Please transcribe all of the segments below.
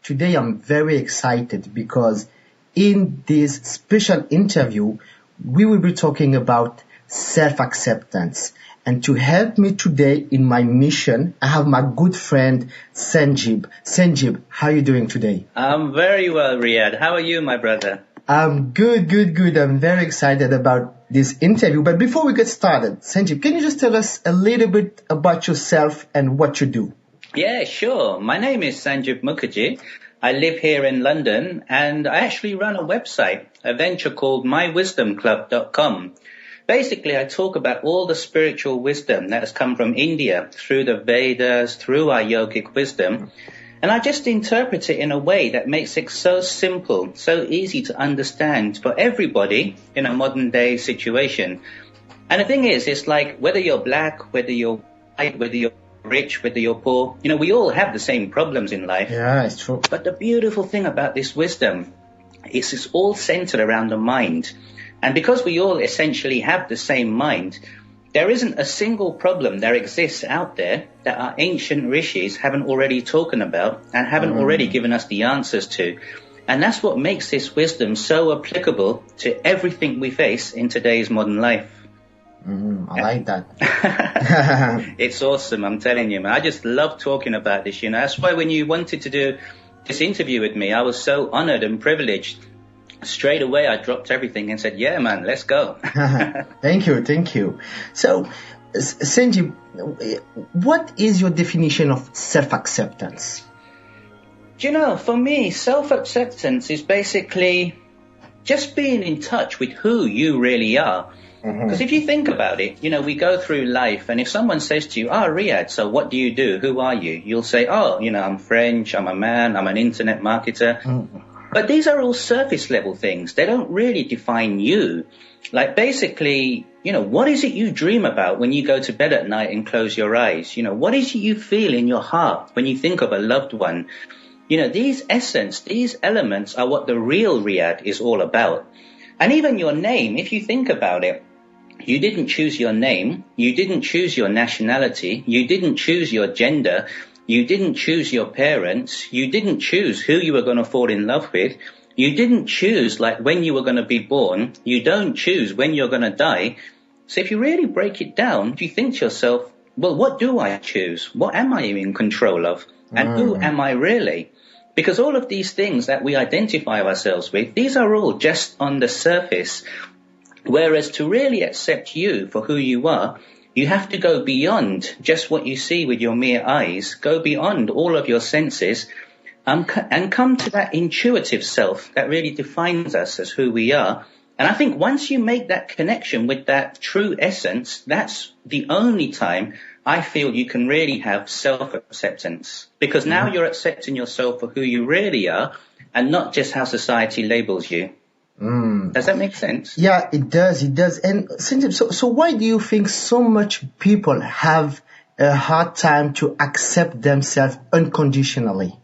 today I'm very excited because in this special interview, we will be talking about self-acceptance. And to help me today in my mission, I have my good friend Sanjib. Sanjib, how are you doing today? I'm very well, Riyadh. How are you, my brother? I'm good. I'm very excited about this interview. But before we get started, Sanjib, can you just tell us a little bit about yourself and what you do? Yeah, sure. My name is Sanjib Mukherjee. I live here in London and I actually run a website, a venture called mywisdomclub.com. Basically, I talk about all the spiritual wisdom that has come from India through the Vedas, through our yogic wisdom. And I just interpret it in a way that makes it so simple, so easy to understand for everybody in a modern day situation. And the thing is, it's like whether you're black, whether you're white, whether you're rich, whether you're poor, we all have the same problems in life. Yeah, it's true. But the beautiful thing about this wisdom is it's all centered around the mind. And because we all essentially have the same mind, there isn't a single problem that exists out there that our ancient rishis haven't already talked about and haven't already given us the answers to. And that's what makes this wisdom so applicable to everything we face in today's modern life. I like that. It's awesome, I'm telling you, man. I just love talking about this, That's why when you wanted to do this interview with me, I was so honored and privileged. Straight away, I dropped everything and said, yeah, man, let's go. Thank you. So, Sanjib, what is your definition of self-acceptance? For me, self-acceptance is basically just being in touch with who you really are. Because if you think about it, we go through life and if someone says to you, Riyadh, so what do you do? Who are you? You'll say, I'm French, I'm a man, I'm an internet marketer. But these are all surface level things. They don't really define you. Like basically, what is it you dream about when you go to bed at night and close your eyes? What is it you feel in your heart when you think of a loved one? These elements are what the real Riyadh is all about. And even your name, if you think about it, you didn't choose your name. You didn't choose your nationality. You didn't choose your gender. You didn't choose your parents. You didn't choose who you were going to fall in love with. You didn't choose when you were going to be born. You don't choose when you're going to die. So if you really break it down, you think to yourself, well, what do I choose? What am I in control of? And who am I really? Because all of these things that we identify ourselves with, these are all just on the surface. Whereas to really accept you for who you are, you have to go beyond just what you see with your mere eyes, go beyond all of your senses, and come to that intuitive self that really defines us as who we are. And I think once you make that connection with that true essence, that's the only time I feel you can really have self-acceptance. Because now you're accepting yourself for who you really are and not just how society labels you. Does that make sense? Yeah, it does. And so why do you think so much people have a hard time to accept themselves unconditionally?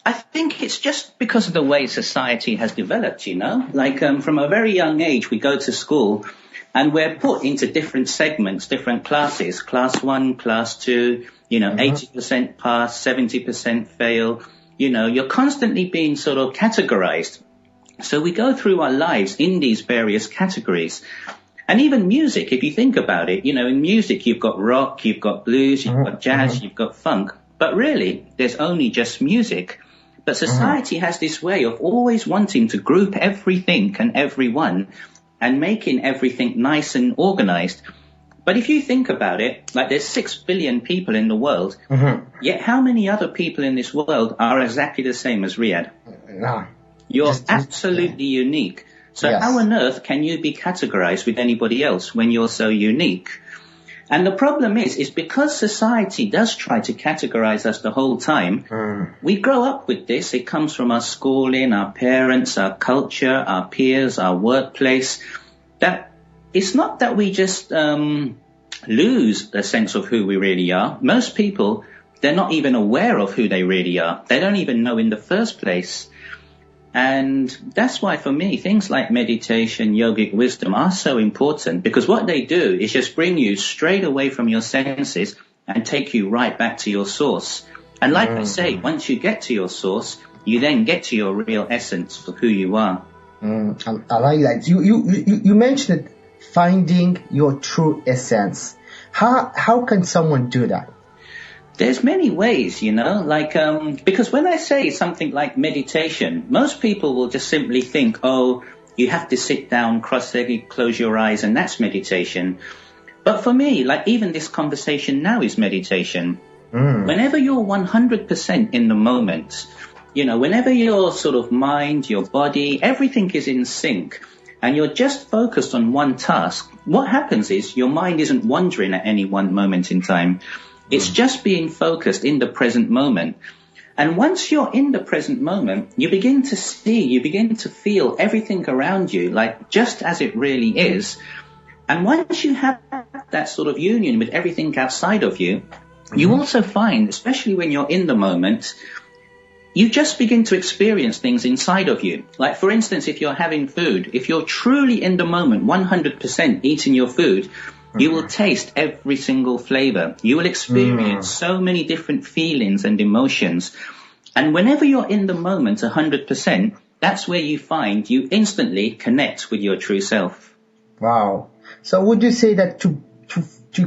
I think it's just because of the way society has developed, from a very young age, we go to school and we're put into different segments, different classes, class 1, class 2, 80% pass, 70% fail. You're constantly being sort of categorized. So we go through our lives in these various categories. And even music, if you think about it, in music, you've got rock, you've got blues, you've got jazz, you've got funk. But really, there's only just music. But society has this way of always wanting to group everything and everyone and making everything nice and organized. But if you think about it, there's 6 billion people in the world, yet how many other people in this world are exactly the same as Riyadh? No. You're absolutely unique. So how on earth can you be categorized with anybody else when you're so unique? And the problem is because society does try to categorize us the whole time, we grow up with this. It comes from our schooling, our parents, our culture, our peers, our workplace. That it's not that we just lose the sense of who we really are. Most people, they're not even aware of who they really are. They don't even know in the first place. And that's why for me, things like meditation, yogic wisdom are so important, because what they do is just bring you straight away from your senses and take you right back to your source. And like I say, once you get to your source, you then get to your real essence of who you are. I like that. You mentioned finding your true essence. How can someone do that? There's many ways, because when I say something like meditation, most people will just simply think, oh, you have to sit down, cross-legged, close your eyes, and that's meditation. But for me, like even this conversation now is meditation. Whenever you're 100% in the moment, whenever your sort of mind, your body, everything is in sync, and you're just focused on one task, what happens is your mind isn't wandering at any one moment in time. It's just being focused in the present moment. And once you're in the present moment, you begin to see, you begin to feel everything around you, like just as it really is. And once you have that sort of union with everything outside of you, you also find, especially when you're in the moment, you just begin to experience things inside of you. Like, for instance, if you're having food, if you're truly in the moment, 100% eating your food, you will taste every single flavor. You will experience so many different feelings and emotions. And whenever you're in the moment 100%, that's where you find you instantly connect with your true self. Wow. So would you say that to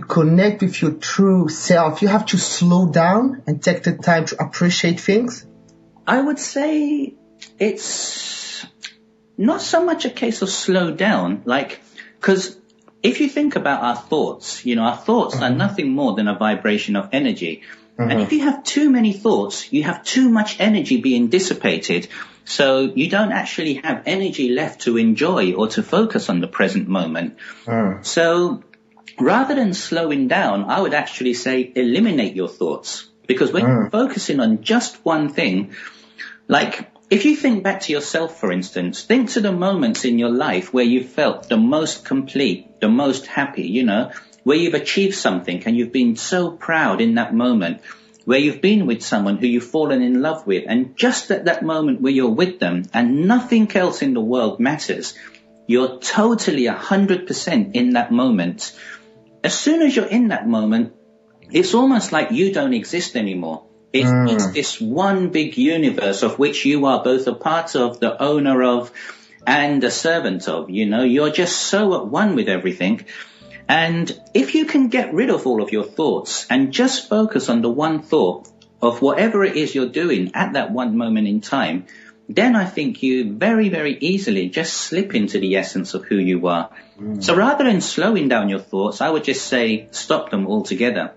connect with your true self, you have to slow down and take the time to appreciate things? I would say it's not so much a case of slow down, because if you think about our thoughts, our thoughts are nothing more than a vibration of energy. And if you have too many thoughts, you have too much energy being dissipated. So you don't actually have energy left to enjoy or to focus on the present moment. So rather than slowing down, I would actually say eliminate your thoughts. Because when you're focusing on just one thing, like if you think back to yourself, for instance, think to the moments in your life where you felt the most complete, the most happy, where you've achieved something and you've been so proud in that moment, where you've been with someone who you've fallen in love with, and just at that moment where you're with them and nothing else in the world matters, you're totally 100% in that moment. As soon as you're in that moment, it's almost like you don't exist anymore. It's this one big universe of which you are both a part of, the owner of, and a servant of. You're just so at one with everything. And if you can get rid of all of your thoughts and just focus on the one thought of whatever it is you're doing at that one moment in time, then I think you very, very easily just slip into the essence of who you are. So rather than slowing down your thoughts, I would just say stop them altogether.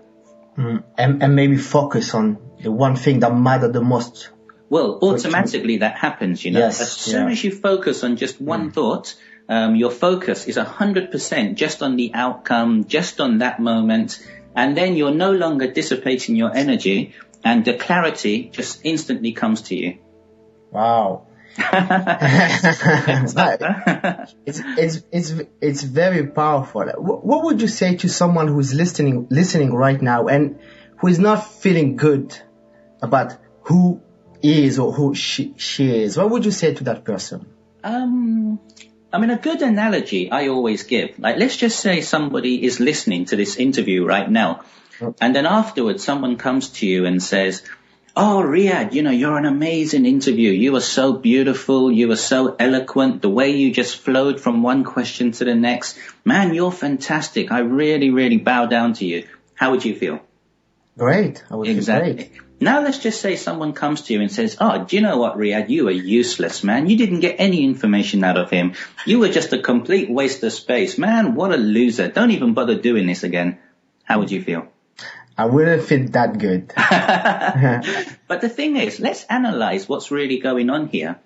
And maybe focus on the one thing that matters the most. Well, automatically that happens, Yes, as soon as you focus on just one thought, your focus is 100% just on the outcome, just on that moment, and then you're no longer dissipating your energy, and the clarity just instantly comes to you. Wow. It's very powerful. What would you say to someone who is listening right now and who is not feeling good about who is or who she is? What would you say to that person? A good analogy I always give, let's just say somebody is listening to this interview right now, and then afterwards someone comes to you and says, oh, Riyadh, you're an amazing interview. You were so beautiful. You were so eloquent. The way you just flowed from one question to the next. Man, you're fantastic. I really, really bow down to you. How would you feel? Great. I would feel great. Now let's just say someone comes to you and says, oh, do you know what, Riyadh? You were useless, man. You didn't get any information out of him. You were just a complete waste of space. Man, what a loser. Don't even bother doing this again. How would you feel? I wouldn't feel that good. But the thing is, let's analyze what's really going on here.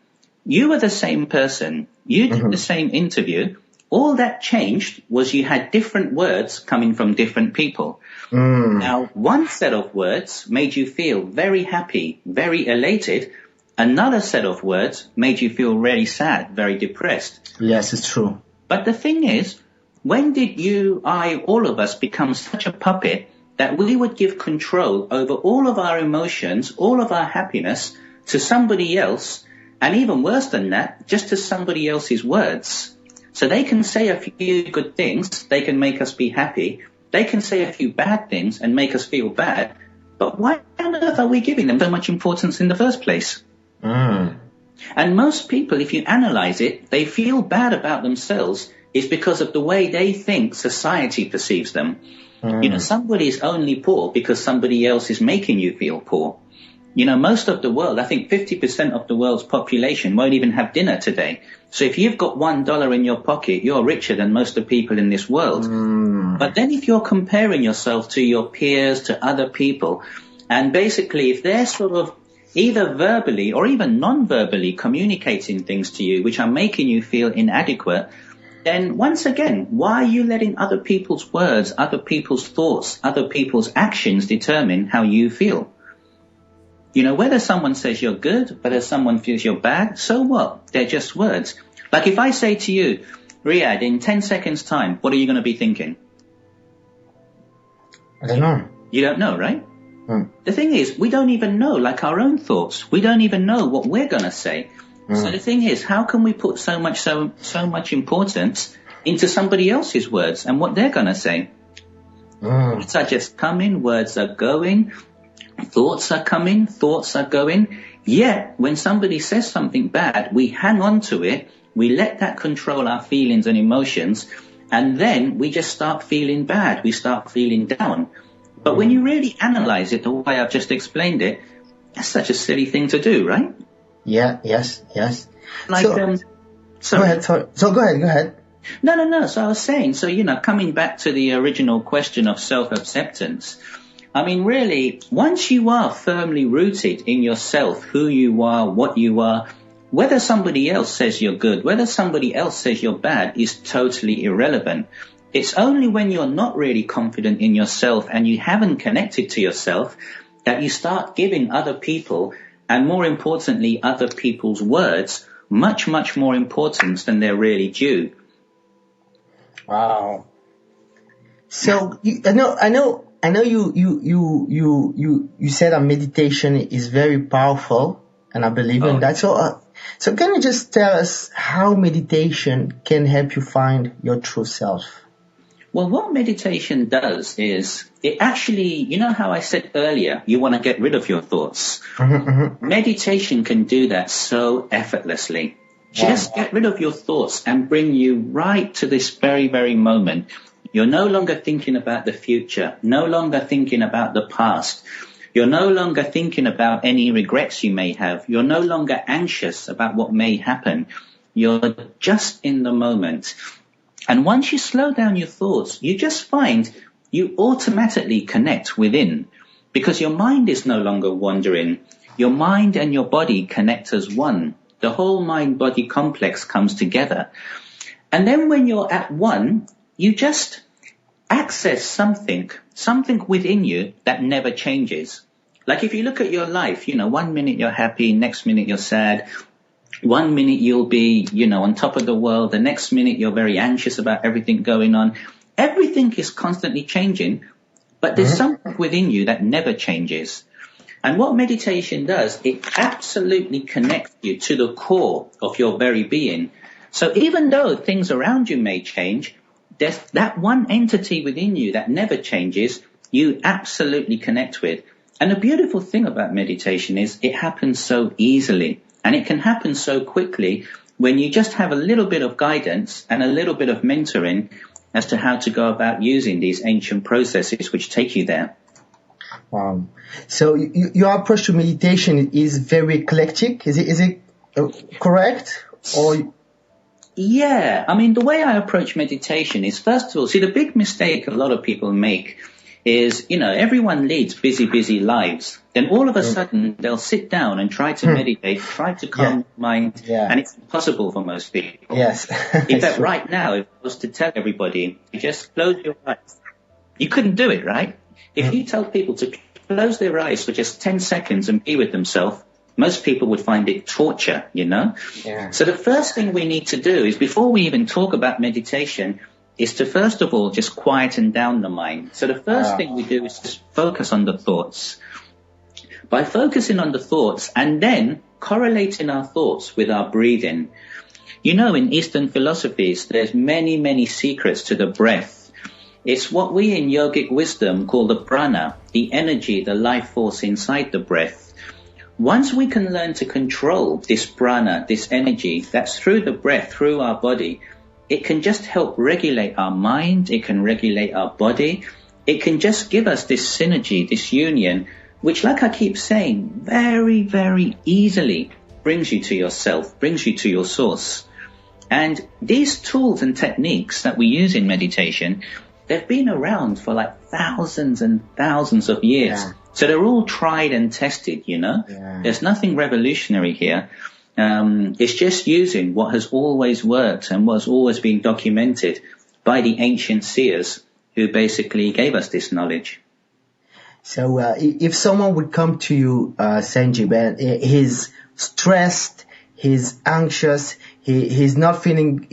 You were the same person. You did the same interview. All that changed was you had different words coming from different people. Now, one set of words made you feel very happy, very elated. Another set of words made you feel really sad, very depressed. Yes, it's true. But the thing is, when did you, I, all of us become such a puppet that we would give control over all of our emotions, all of our happiness to somebody else, and even worse than that, just to somebody else's words? So they can say a few good things, they can make us be happy, they can say a few bad things and make us feel bad, But why on earth are we giving them so much importance in the first place? And most people, if you analyze it, they feel bad about themselves is because of the way they think society perceives them. You know, somebody is only poor because somebody else is making you feel poor. You know, most of the world, I think 50% of the world's population won't even have dinner today. So if you've got $1 in your pocket, you're richer than most of the people in this world. But then if you're comparing yourself to your peers, to other people, and basically if they're sort of either verbally or even non-verbally communicating things to you which are making you feel inadequate, then once again, why are you letting other people's words, other people's thoughts, other people's actions determine how you feel? You know, whether someone says you're good, whether someone feels you're bad, so what? They're just words. Like if I say to you, Riyadh, in 10 seconds time, what are you going to be thinking? I don't know. You don't know, right? The thing is, we don't even know, like our own thoughts. We don't even know what we're going to say. So the thing is, how can we put so much importance into somebody else's words and what they're going to say? Words are just coming, words are going, thoughts are coming, thoughts are going. Yet, when somebody says something bad, we hang on to it, we let that control our feelings and emotions, and then we just start feeling bad, we start feeling down. But when you really analyze it the way I've just explained it, that's such a silly thing to do, right? Yeah, yes. Like, sorry. Go ahead. No. So I was saying, so, you know, coming back to the original question of self-acceptance, I mean, really, once you are firmly rooted in yourself, who you are, what you are, whether somebody else says you're good, whether somebody else says you're bad is totally irrelevant. It's only when you're not really confident in yourself and you haven't connected to yourself that you start giving other people, and more importantly, other people's words, much, much more importance than they're really due. Wow. So I know you said that meditation is very powerful, and I believe in that. So can you just tell us how meditation can help you find your true self? Well, what meditation does is it actually, you know how I said earlier, you want to get rid of your thoughts. Meditation can do that so effortlessly. Just get rid of your thoughts and bring you right to this very, very moment. You're no longer thinking about the future, no longer thinking about the past. You're no longer thinking about any regrets you may have. You're no longer anxious about what may happen. You're just in the moment. And once you slow down your thoughts, you just find you automatically connect within, because your mind is no longer wandering. Your mind and your body connect as one. The whole mind-body complex comes together. And then when you're at one, you just access something within you that never changes. Like if you look at your life, you know, 1 minute you're happy, next minute you're sad. 1 minute you'll be, you know, on top of the world. The next minute you're very anxious about everything going on. Everything is constantly changing, but there's something within you that never changes. And what meditation does, it absolutely connects you to the core of your very being. So even though things around you may change, there's that one entity within you that never changes, you absolutely connect with. And the beautiful thing about meditation is it happens so easily. And it can happen so quickly when you just have a little bit of guidance and a little bit of mentoring as to how to go about using these ancient processes which take you there. Wow. So your approach to meditation is very eclectic. Is it correct? Or yeah, I mean, the way I approach meditation is, first of all, see, the big mistake a lot of people make is, you know, everyone leads busy lives. Then all of a sudden they'll sit down and try to meditate, try to calm the mind, and it's impossible for most people. Yes. In fact, right now, if I was to tell everybody, you just close your eyes, you couldn't do it, right? If you tell people to close their eyes for just 10 seconds and be with themselves, most people would find it torture, you know? Yeah. So the first thing we need to do is, before we even talk about meditation, is to first of all just quieten down the mind. So the first thing we do is just focus on the thoughts. By focusing on the thoughts and then correlating our thoughts with our breathing. You know, in Eastern philosophies, there's many secrets to the breath. It's what we in yogic wisdom call the prana. the energy, the life force inside the breath, once we can learn to control this prana, this energy that's through the breath, through our body, it can just help regulate our mind, it can regulate our body, it can just give us this synergy, this union, which, like I keep saying, very, very easily brings you to yourself, brings you to your source. And these tools and techniques that we use in meditation, they've been around for like thousands and thousands of years. Yeah. So they're all tried and tested, you know. Yeah. There's nothing revolutionary here. It's just using what has always worked and what's always been documented by the ancient seers who basically gave us this knowledge. So if someone would come to you, Sanjib, and he's stressed, he's anxious, he's not feeling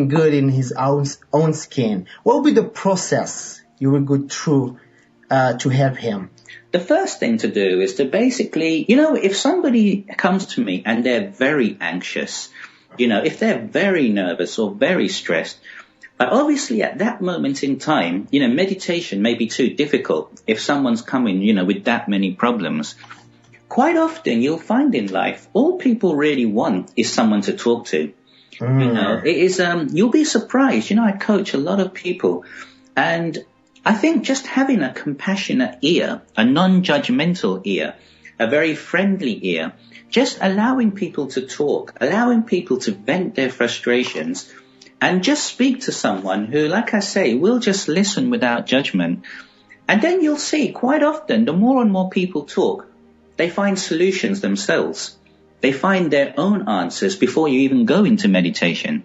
good in his own skin, what would be the process you would go through to help him? The first thing to do is to basically, if somebody comes to me and they're very anxious, if they're very nervous or very stressed, obviously at that moment in time, meditation may be too difficult if someone's coming, with that many problems. Quite often you'll find in life, all people really want is someone to talk to. It is, you'll be surprised. I coach a lot of people, and I think just having a compassionate ear, a non-judgmental ear, a very friendly ear, just allowing people to talk, allowing people to vent their frustrations, and just speak to someone who, like I say, will just listen without judgment. And then you'll see quite often, the more and more people talk, they find solutions themselves. They find their own answers before you even go into meditation.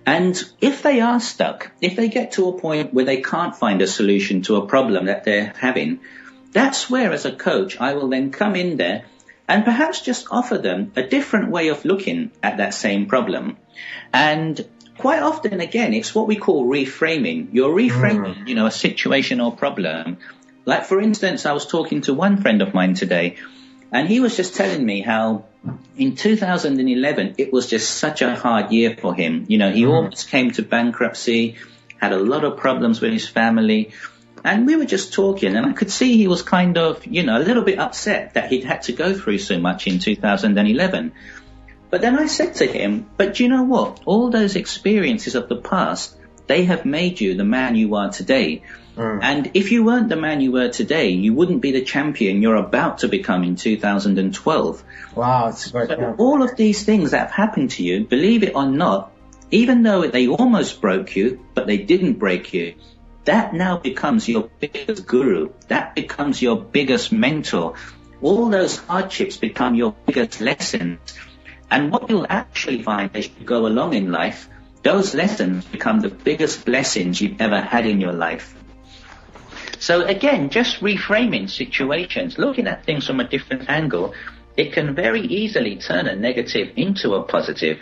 And if they are stuck, if they get to a point where they can't find a solution to a problem that they're having, that's where, as a coach, I will then come in there and perhaps just offer them a different way of looking at that same problem. And quite often, again, it's what we call reframing. You're reframing, a situation or problem. Like, for instance, I was talking to one friend of mine today, and he was just telling me how in 2011, it was just such a hard year for him. He almost came to bankruptcy, had a lot of problems with his family. And we were just talking, and I could see he was kind of, a little bit upset that he'd had to go through so much in 2011. But then I said to him, but you know what? All those experiences of the past, they have made you the man you are today. And if you weren't the man you were today, you wouldn't be the champion you're about to become in 2012. Wow, it's great. So all of these things that have happened to you, believe it or not, even though they almost broke you, but they didn't break you, that now becomes your biggest guru. That becomes your biggest mentor. All those hardships become your biggest lessons. And what you'll actually find as you go along in life, those lessons become the biggest blessings you've ever had in your life. So again, just reframing situations, looking at things from a different angle, it can very easily turn a negative into a positive.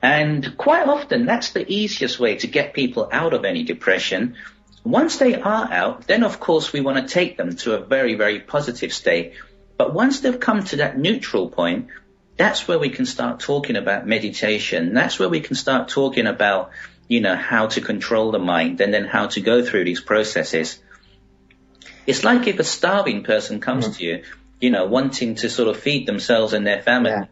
And quite often, that's the easiest way to get people out of any depression. Once they are out, then of course we want to take them to a very, very positive state. But once they've come to that neutral point, that's where we can start talking about meditation. That's where we can start talking about, how to control the mind and then how to go through these processes. It's like if a starving person comes to you, wanting to sort of feed themselves and their family. Yeah.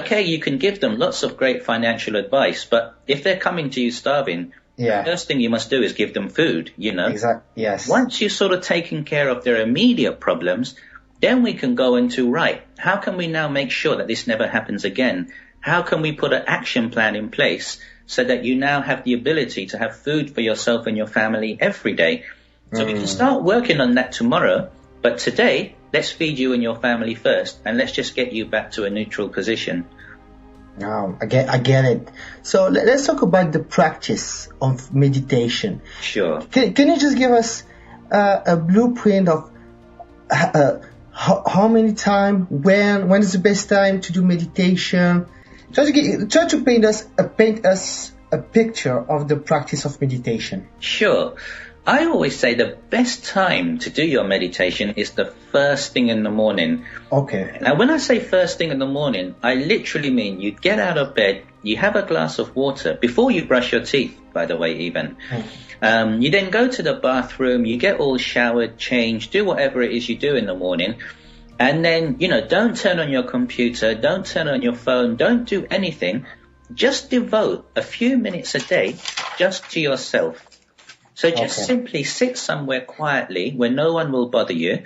Okay, you can give them lots of great financial advice, but if they're coming to you starving, the first thing you must do is give them food, Exactly. Yes. Once you've sort of taken care of their immediate problems, then we can go into, right, how can we now make sure that this never happens again? How can we put an action plan in place so that you now have the ability to have food for yourself and your family every day? So we can start working on that tomorrow, but today, let's feed you and your family first, and let's just get you back to a neutral position. Oh, I get it. So let's talk about the practice of meditation. Sure. Can you just give us a blueprint of how many times, when is the best time to do meditation? Try to paint us a picture of the practice of meditation. Sure. I always say the best time to do your meditation is the first thing in the morning. Okay. Now, when I say first thing in the morning, I literally mean you get out of bed, you have a glass of water before you brush your teeth, by the way, even. You then go to the bathroom, you get all showered, changed, do whatever it is you do in the morning. And then, don't turn on your computer, don't turn on your phone, don't do anything. Just devote a few minutes a day just to yourself. So just simply sit somewhere quietly where no one will bother you.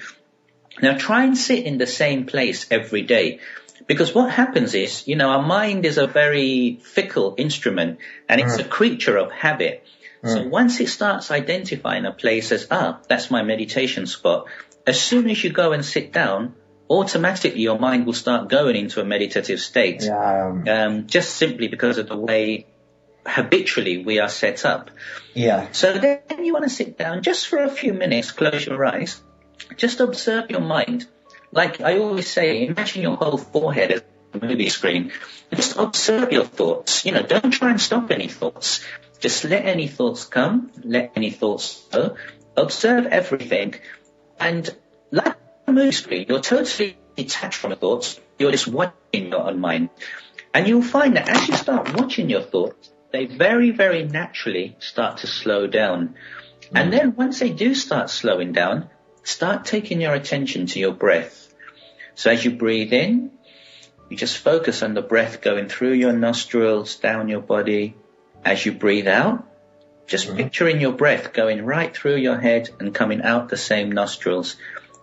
Now try and sit in the same place every day. Because what happens is, our mind is a very fickle instrument and it's a creature of habit. So once it starts identifying a place as, that's my meditation spot, as soon as you go and sit down, automatically your mind will start going into a meditative state. Just simply because of the way habitually we are set up. So then you want to sit down just for a few minutes, close your eyes, just observe your mind. Like I always say, imagine your whole forehead as a movie screen. Just observe your thoughts. Don't try and stop any thoughts. Just let any thoughts come, let any thoughts go. Observe everything. And like a movie screen, you're totally detached from the thoughts. You're just watching your own mind. And you'll find that as you start watching your thoughts, they very, very naturally start to slow down. And then once they do start slowing down, start taking your attention to your breath. So as you breathe in, you just focus on the breath going through your nostrils, down your body. As you breathe out, just picturing your breath going right through your head and coming out the same nostrils.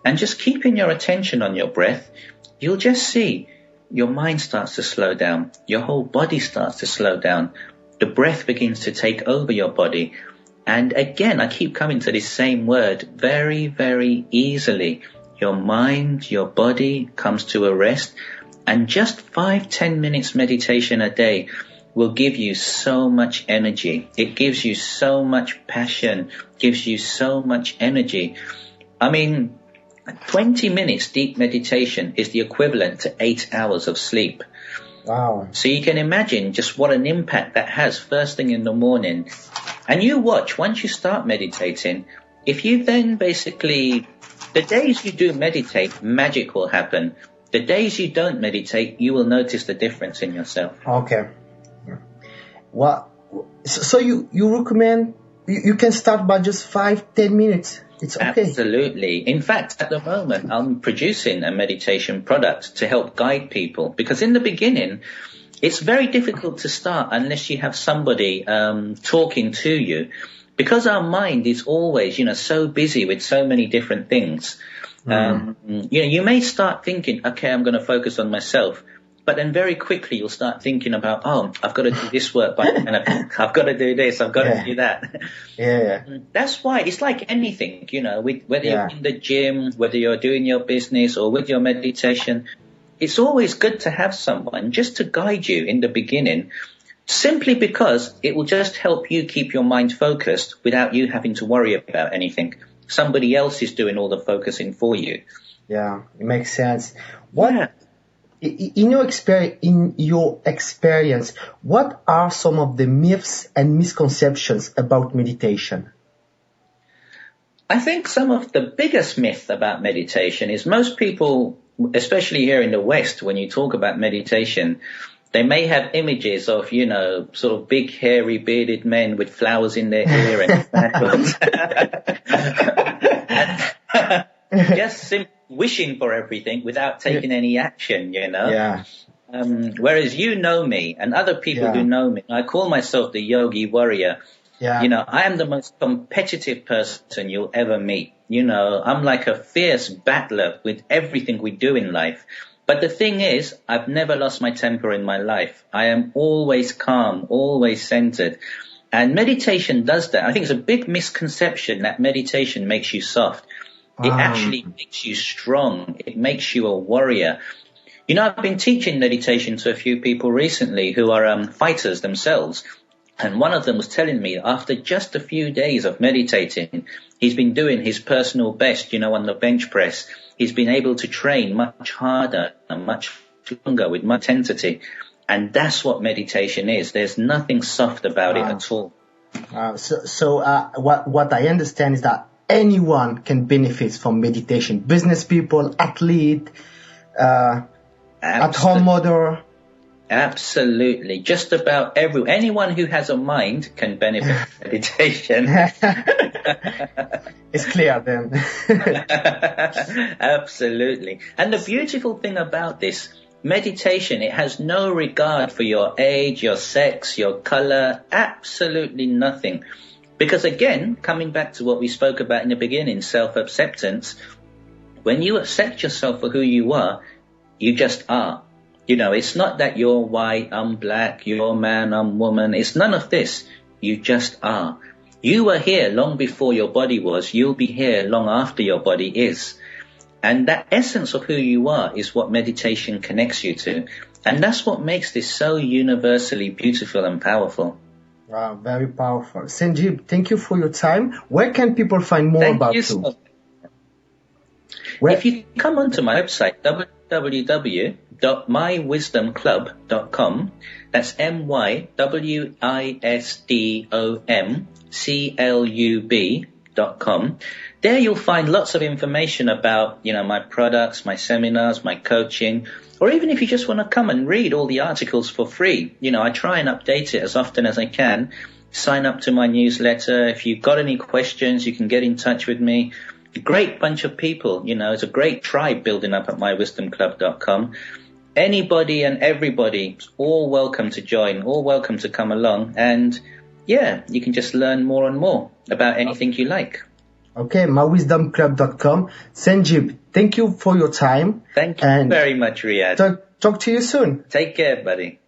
And just keeping your attention on your breath, you'll just see your mind starts to slow down. Your whole body starts to slow down. The breath begins to take over your body. And again, I keep coming to this same word, very, very easily. Your mind, your body comes to a rest. And just 5-10 minutes meditation a day will give you so much energy. It gives you so much passion, gives you so much energy. I mean, 20 minutes deep meditation is the equivalent to 8 hours of sleep. Wow. So you can imagine just what an impact that has first thing in the morning. And you watch, once you start meditating, if you then basically, the days you do meditate, magic will happen. The days you don't meditate, you will notice the difference in yourself. Okay. Well, so you recommend, you can start by just 5-10 minutes. It's okay. Absolutely. In fact, at the moment, I'm producing a meditation product to help guide people. Because in the beginning, it's very difficult to start unless you have somebody talking to you. Because our mind is always, so busy with so many different things. You may start thinking, okay, I'm going to focus on myself. But then very quickly you'll start thinking about, I've got to do this work, and I've got to do this, I've got to do that. That's why it's like anything, whether you're in the gym, whether you're doing your business or with your meditation, it's always good to have someone just to guide you in the beginning, simply because it will just help you keep your mind focused without you having to worry about anything. Somebody else is doing all the focusing for you. Yeah, it makes sense. In your experience, what are some of the myths and misconceptions about meditation? I think some of the biggest myth about meditation is most people, especially here in the West, when you talk about meditation, they may have images of, sort of big, hairy, bearded men with flowers in their ear and sandals. Just wishing for everything without taking any action, Whereas you know me and other people who know me, I call myself the yogi warrior. I am the most competitive person you'll ever meet. I'm like a fierce battler with everything we do in life. But the thing is, I've never lost my temper in my life. I am always calm, always centered. And meditation does that. I think it's a big misconception that meditation makes you soft. It actually makes you strong. It makes you a warrior. I've been teaching meditation to a few people recently who are fighters themselves. And one of them was telling me after just a few days of meditating, he's been doing his personal best, on the bench press. He's been able to train much harder and much longer with much intensity. And that's what meditation is. There's nothing soft about it at all. So what I understand is that anyone can benefit from meditation. Business people, athlete, at-home mother. Absolutely. Just about anyone who has a mind can benefit from meditation. It's clear then. Absolutely. And the beautiful thing about this meditation, it has no regard for your age, your sex, your color, absolutely nothing. Because again, coming back to what we spoke about in the beginning, self-acceptance, when you accept yourself for who you are, you just are. You know, it's not that you're white, I'm black, you're man, I'm woman. It's none of this. You just are. You were here long before your body was. You'll be here long after your body is. And that essence of who you are is what meditation connects you to. And that's what makes this so universally beautiful and powerful. Wow, very powerful. Sanjib, thank you for your time. Where can people find more about you? If you come onto my website, www.mywisdomclub.com, that's mywisdomclub.com. There you'll find lots of information about, my products, my seminars, my coaching, or even if you just want to come and read all the articles for free. I try and update it as often as I can. Sign up to my newsletter. If you've got any questions, you can get in touch with me. A great bunch of people, it's a great tribe building up at mywisdomclub.com. Anybody and everybody is all welcome to join, all welcome to come along. And you can just learn more and more about anything you like. Okay, mywisdomclub.com. Sanjib, thank you for your time. Thank you very much, Riyadh. Talk to you soon. Take care, buddy.